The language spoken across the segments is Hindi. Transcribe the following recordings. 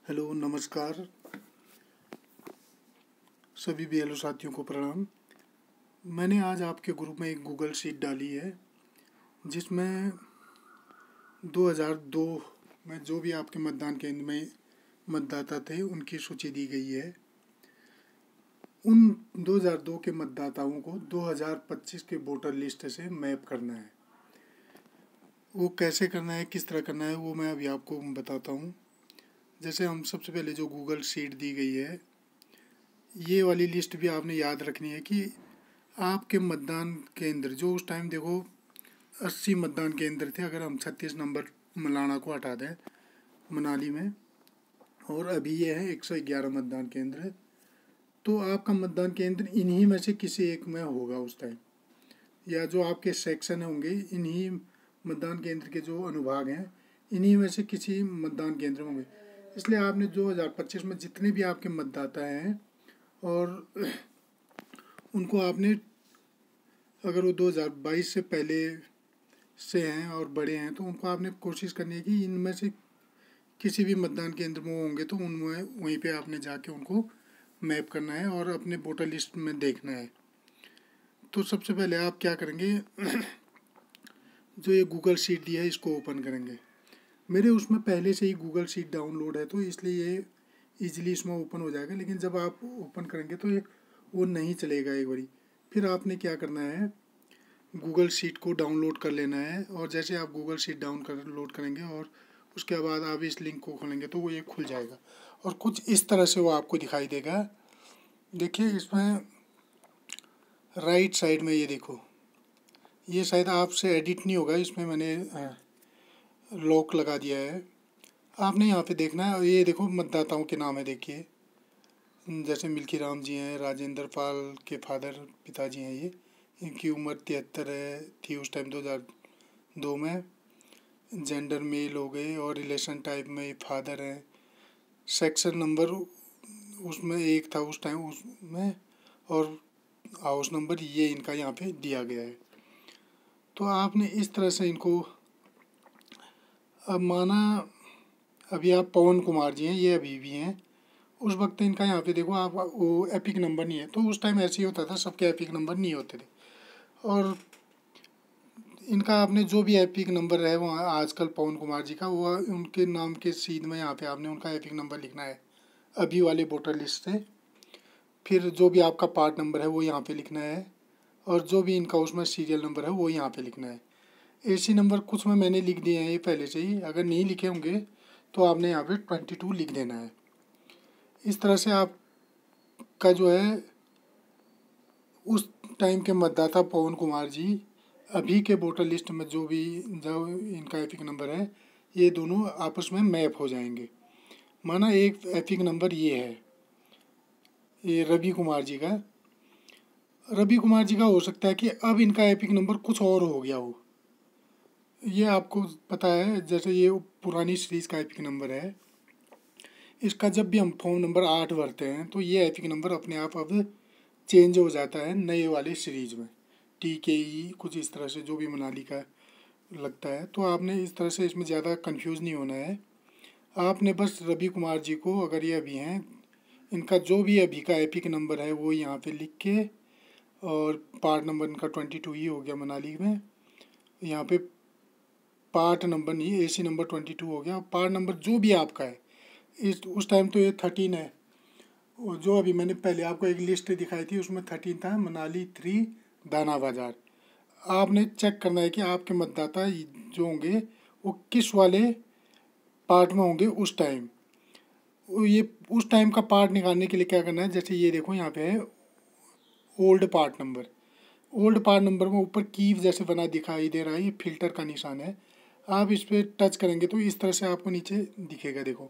हेलो नमस्कार। सभी बीएलओ साथियों को प्रणाम। मैंने आज आपके ग्रुप में एक गूगल शीट डाली है जिसमें 2002 में जो भी आपके मतदान केंद्र में मतदाता थे उनकी सूची दी गई है। उन 2002 के मतदाताओं को 2025 के वोटर लिस्ट से मैप करना है। वो कैसे करना है, किस तरह करना है, वो मैं अभी आपको बताता हूँ। जैसे हम सबसे पहले जो गूगल शीट दी गई है, ये वाली लिस्ट भी आपने याद रखनी है कि आपके मतदान केंद्र जो उस टाइम देखो 80 मतदान केंद्र थे, अगर हम 36 नंबर मलाना को हटा दें मनाली में, और अभी ये है 111 मतदान केंद्र, तो आपका मतदान केंद्र इन्हीं में से किसी एक में होगा उस टाइम, या जो आपके सेक्शन होंगे इन्हीं मतदान केंद्र के जो अनुभाग हैं इन्हीं में से किसी मतदान केंद्र में होंगे। इसलिए आपने 2025 में जितने भी आपके मतदाता हैं और उनको आपने, अगर वो 2022 से पहले से हैं और बड़े हैं, तो उनको आपने कोशिश करनी है कि इनमें से किसी भी मतदान केंद्र में होंगे तो उनमें वहीं पे आपने जाके उनको मैप करना है और अपने वोटर लिस्ट में देखना है। तो सबसे पहले आप क्या करेंगे, जो ये गूगल शीट दी है इसको ओपन करेंगे। मेरे उसमें पहले से ही गूगल शीट डाउनलोड है तो इसलिए ये ईजिली इसमें ओपन हो जाएगा, लेकिन जब आप ओपन करेंगे तो ये वो नहीं चलेगा एक बारी। फिर आपने क्या करना है, गूगल शीट को डाउनलोड कर लेना है, और जैसे आप गूगल शीट डाउनलोड करेंगे और उसके बाद आप इस लिंक को खोलेंगे तो वो ये खुल जाएगा और कुछ इस तरह से वो आपको दिखाई देगा। देखिए इसमें राइट साइड में ये देखो, ये शायद आपसे एडिट नहीं होगा, इसमें मैंने लॉक लगा दिया है। आपने यहाँ पे देखना है, ये देखो मतदाताओं के नाम है, देखिए जैसे मिल्की राम जी हैं, राजेंद्र पाल के फादर पिताजी हैं ये, इनकी उम्र 73 है थी उस टाइम 2002 में। जेंडर मेल हो गए और रिलेशन टाइप में फादर हैं। सेक्शन नंबर उसमें 1 था उस टाइम उसमें, और हाउस नंबर ये इनका यहाँ पे दिया गया है। तो आपने इस तरह से इनको, अब माना अभी आप पवन कुमार जी हैं, ये अभी भी हैं, उस वक्त इनका यहाँ पे देखो आप, वो एपिक नंबर नहीं है, तो उस टाइम ऐसे ही होता था, सबके एपिक नंबर नहीं होते थे। और इनका आपने जो भी एपिक नंबर है वो आजकल पवन कुमार जी का, वो उनके नाम के सीध में यहाँ पे आपने उनका एपिक नंबर लिखना है अभी वाले वोटर लिस्ट से। फिर जो भी आपका पार्ट नंबर है वो यहाँ पे लिखना है, और जो भी इनका उसमें सीरियल नंबर है वो यहाँ पे लिखना है। एसी नंबर कुछ में मैंने लिख दिए हैं ये पहले से ही, अगर नहीं लिखे होंगे तो आपने यहाँ पे 22 लिख देना है। इस तरह से आपका जो है उस टाइम के मतदाता पवन कुमार जी अभी के वोटर लिस्ट में जो इनका एपिक नंबर है, ये दोनों आपस में मैप हो जाएंगे। माना एक एपिक नंबर ये है, ये रवि कुमार जी का, रवि कुमार जी का हो सकता है कि अब इनका एपिक नंबर कुछ और हो गया हो, ये आपको पता है। जैसे ये पुरानी सीरीज़ का एपिक नंबर है, इसका जब भी हम फॉर्म नंबर 8 भरते हैं तो ये एपिक नंबर अपने आप अब चेंज हो जाता है नए वाले सीरीज़ में, TKE कुछ इस तरह से जो भी मनाली का लगता है। तो आपने इस तरह से इसमें ज़्यादा कंफ्यूज नहीं होना है। आपने बस रवि कुमार जी को, अगर ये अभी हैं, इनका जो भी अभी का एपिक नंबर है वो यहाँ पे लिख के, और पार्ट नंबर इनका 22 ही हो गया मनाली में, यहाँ पे पार्ट नंबर नहीं, AC नंबर 22 हो गया, पार्ट नंबर जो भी आपका है, इस उस टाइम तो ये 13 है, और जो अभी मैंने पहले आपको एक लिस्ट दिखाई थी उसमें 13 था, मनाली 3 दाना बाज़ार। आपने चेक करना है कि आपके मतदाता जो होंगे वो किस वाले पार्ट में होंगे उस टाइम। ये उस टाइम का पार्ट निकालने के लिए क्या करना है, जैसे ये देखो यहाँ पे है old part number, old part number में ऊपर कीव जैसे बना दिखाई दे रहा है, ये फिल्टर का निशान है। आप इस पर टच करेंगे तो इस तरह से आपको नीचे दिखेगा, देखो।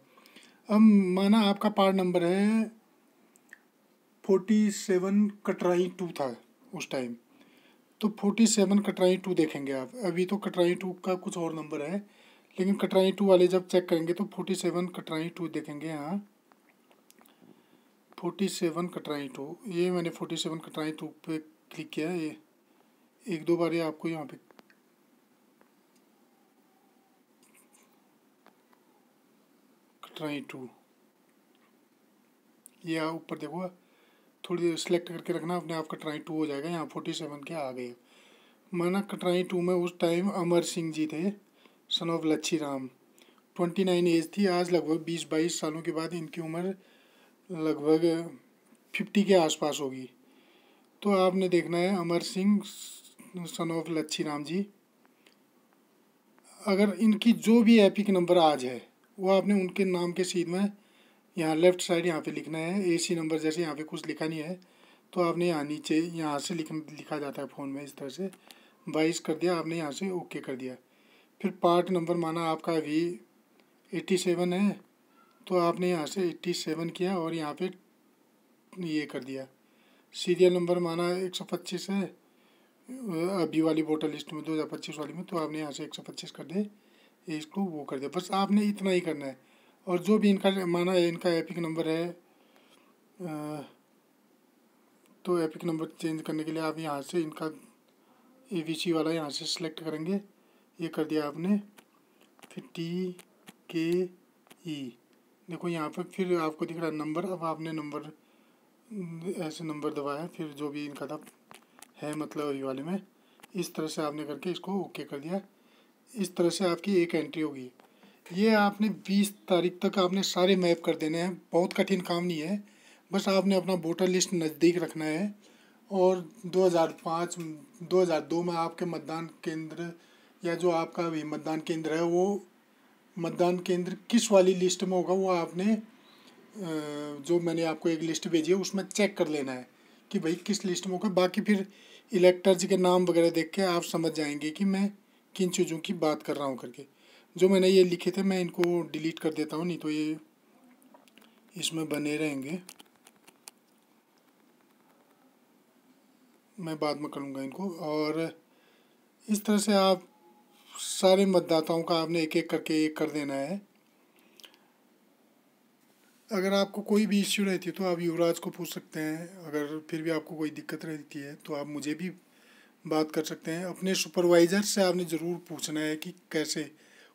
अब माना आपका पार्ट नंबर है 47 कटराई 2 था उस टाइम, तो 47 कटराई 2 देखेंगे आप। अभी तो कटराई 2 का कुछ और नंबर है, लेकिन कटराई 2 वाले जब चेक करेंगे तो 47 कटराई 2 देखेंगे। यहाँ 47 कटराई 2, ये मैंने 47 कटराई 2 पे क्लिक किया है, ये एक दो बार ये आपको यहाँ पे कटराई 2, ये आप ऊपर देखो, थोड़ी देर सिलेक्ट करके रखना, अपने आप कटराई 2 हो जाएगा। यहाँ 47 के आ गए। माना कटराई 2 में उस टाइम अमर सिंह जी थे, son of Lachhi Ram. 29 as थी। आज लगभग 20-22 सालों के बाद इनकी उम्र लगभग 50 के आसपास होगी। तो आपने देखना है अमर सिंह सन ऑफ लच्छी राम जी। अगर इनकी जो भी एपिक नंबर आज है वो आपने उनके नाम के सीध में यहाँ लेफ्ट साइड यहाँ पे लिखना है। एसी नंबर जैसे यहाँ पे कुछ लिखा नहीं है तो आपने यहाँ नीचे यहाँ से लिखा जाता है फ़ोन में इस तरह से 22 कर दिया आपने, यहाँ से ओके कर दिया। फिर पार्ट नंबर माना आपका अभी 87 है तो आपने यहाँ से 87 किया और यहाँ पे ये कर दिया। सीरियल नंबर माना 125 है अभी वाली वोटर लिस्ट में 2025 वाली में, तो आपने यहाँ से 125 कर दे, इसको वो कर दिया। बस आपने इतना ही करना है। और जो भी इनका माना है इनका एपिक नंबर है तो एपिक नंबर चेंज करने के लिए आप यहाँ से इनका ABC वाला यहाँ से सिलेक्ट करेंगे, ये कर दिया आपने। फिर TKE देखो यहाँ पर फिर आपको दिख रहा है नंबर। अब आपने नंबर ऐसे नंबर दबाया, फिर जो भी इनका था है मतलब अभी वाले में इस तरह से आपने करके इसको ओके कर दिया। इस तरह से आपकी एक एंट्री होगी। ये आपने 20 तारीख तक आपने सारे मैप कर देने हैं। बहुत कठिन काम नहीं है, बस आपने अपना वोटर लिस्ट नज़दीक रखना है। और 2002 में आपके मतदान केंद्र या जो आपका भी मतदान केंद्र है वो मतदान केंद्र किस वाली लिस्ट में होगा वो आपने जो मैंने आपको एक लिस्ट भेजी है उसमें चेक कर लेना है कि भाई किस लिस्ट में होगा। बाकी फिर इलेक्टर्स के नाम वगैरह देख के आप समझ जाएंगे कि मैं किन चीज़ों की बात कर रहा हूँ करके। जो मैंने ये लिखे थे मैं इनको डिलीट कर देता हूँ, नहीं तो ये इसमें बने रहेंगे। मैं बाद में करूँगा इनको। और इस तरह से आप सारे मतदाताओं का आपने एक एक करके एक कर देना है। अगर आपको कोई भी इश्यू रहती है तो आप युवराज को पूछ सकते हैं। अगर फिर भी आपको कोई दिक्कत रहती है तो आप मुझे भी बात कर सकते हैं। अपने सुपरवाइज़र से आपने ज़रूर पूछना है कि कैसे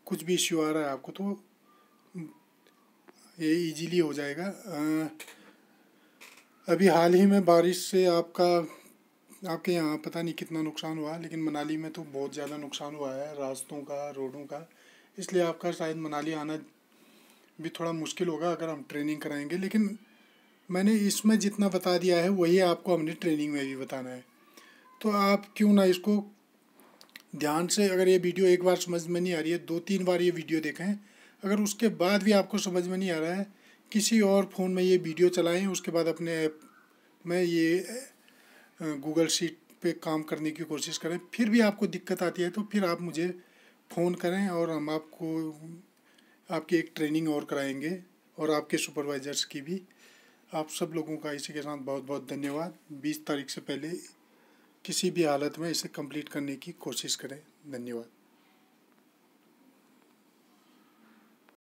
कुछ भी इश्यू आ रहा है आपको, तो ये इजीली हो जाएगा। अभी हाल ही में बारिश से आपके यहाँ पता नहीं कितना नुकसान हुआ, लेकिन मनाली में तो बहुत ज़्यादा नुकसान हुआ है रास्तों का, रोडों का। इसलिए आपका शायद मनाली आना भी थोड़ा मुश्किल होगा अगर हम ट्रेनिंग कराएंगे। लेकिन मैंने इसमें जितना बता दिया है वही आपको हमने ट्रेनिंग में भी बताना है। तो आप क्यों ना इसको ध्यान से, अगर ये वीडियो एक बार समझ में नहीं आ रही है 2-3 बार ये वीडियो देखें। अगर उसके बाद भी आपको समझ में नहीं आ रहा है किसी और फ़ोन में ये वीडियो चलाएं, उसके बाद अपने ऐप में ये गूगल शीट पे काम करने की कोशिश करें। फिर भी आपको दिक्कत आती है तो फिर आप मुझे फ़ोन करें और हम आपकी एक ट्रेनिंग और कराएंगे और आपके सुपरवाइजर्स की भी। आप सब लोगों का इसी के साथ बहुत बहुत धन्यवाद। 20 तारीख से पहले किसी भी हालत में इसे कंप्लीट करने की कोशिश करें। धन्यवाद।